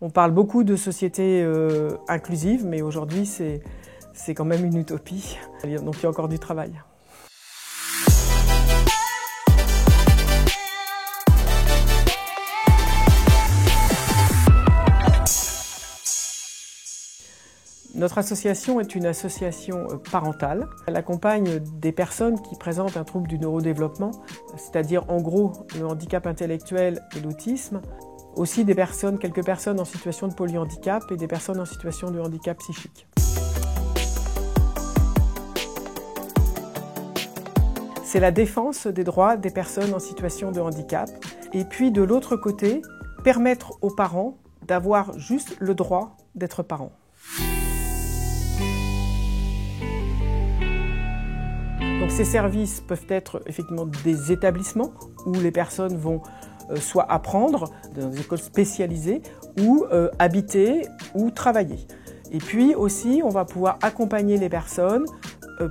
On parle beaucoup de société inclusive, mais aujourd'hui c'est quand même une utopie. Donc il y a encore du travail. Notre association est une association parentale. Elle accompagne des personnes qui présentent un trouble du neurodéveloppement, c'est-à-dire en gros le handicap intellectuel et l'autisme. Aussi quelques personnes en situation de polyhandicap et des personnes en situation de handicap psychique. C'est la défense des droits des personnes en situation de handicap. Et puis de l'autre côté, permettre aux parents d'avoir juste le droit d'être parents. Donc ces services peuvent être effectivement des établissements où les personnes vont soit apprendre dans des écoles spécialisées ou habiter ou travailler. Et puis aussi, on va pouvoir accompagner les personnes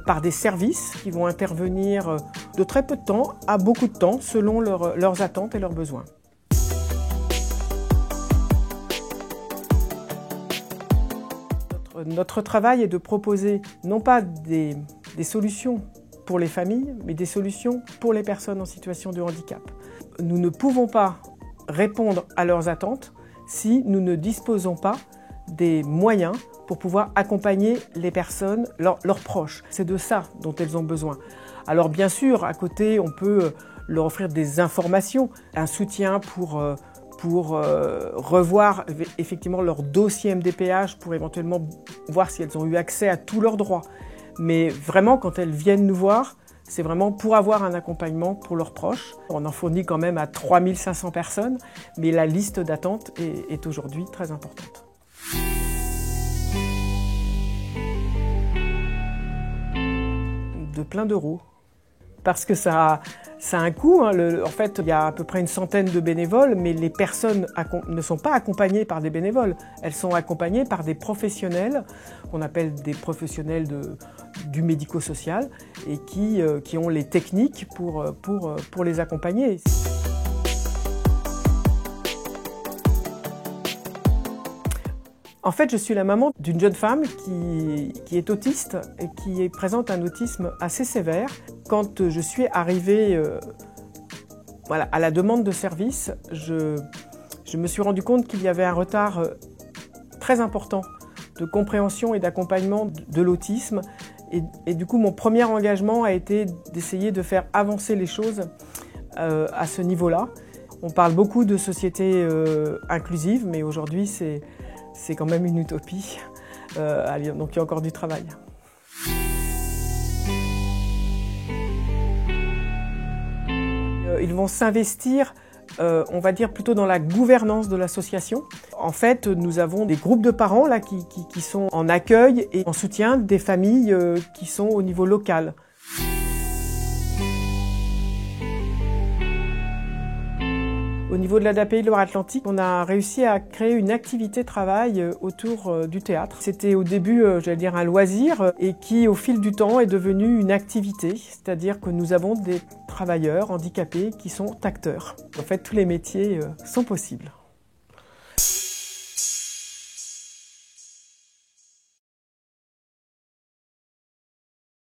par des services qui vont intervenir de très peu de temps à beaucoup de temps selon leurs attentes et leurs besoins. Notre travail est de proposer non pas des solutions pour les familles, mais des solutions pour les personnes en situation de handicap. Nous ne pouvons pas répondre à leurs attentes si nous ne disposons pas des moyens pour pouvoir accompagner les personnes, leurs proches. C'est de ça dont elles ont besoin. Alors bien sûr, à côté, on peut leur offrir des informations, un soutien pour revoir effectivement leur dossier MDPH, pour éventuellement voir si elles ont eu accès à tous leurs droits. Mais vraiment, quand elles viennent nous voir, c'est vraiment pour avoir un accompagnement pour leurs proches. On en fournit quand même à 3500 personnes, mais la liste d'attente est aujourd'hui très importante. De plein d'euros. Parce que ça a un coût. En fait, il y a à peu près une centaine de bénévoles, mais les personnes ne sont pas accompagnées par des bénévoles. Elles sont accompagnées par des professionnels, qu'on appelle des professionnels du médico-social, et qui ont les techniques pour les accompagner. En fait, je suis la maman d'une jeune femme qui est autiste et qui présente un autisme assez sévère. Quand je suis arrivée à la demande de service, je me suis rendu compte qu'il y avait un retard très important de compréhension et d'accompagnement de l'autisme. Et du coup, mon premier engagement a été d'essayer de faire avancer les choses à ce niveau-là. On parle beaucoup de société inclusive, mais aujourd'hui, c'est quand même une utopie. Donc il y a encore du travail. Ils vont s'investir, on va dire, plutôt dans la gouvernance de l'association. En fait, nous avons des groupes de parents là, qui sont en accueil et en soutien des familles qui sont au niveau local. Au niveau de l'ADAPI Loire-Atlantique, on a réussi à créer une activité travail autour du théâtre. C'était au début, j'allais dire, un loisir et qui, au fil du temps, est devenu une activité. C'est-à-dire que nous avons des travailleurs handicapés qui sont acteurs. En fait, tous les métiers sont possibles.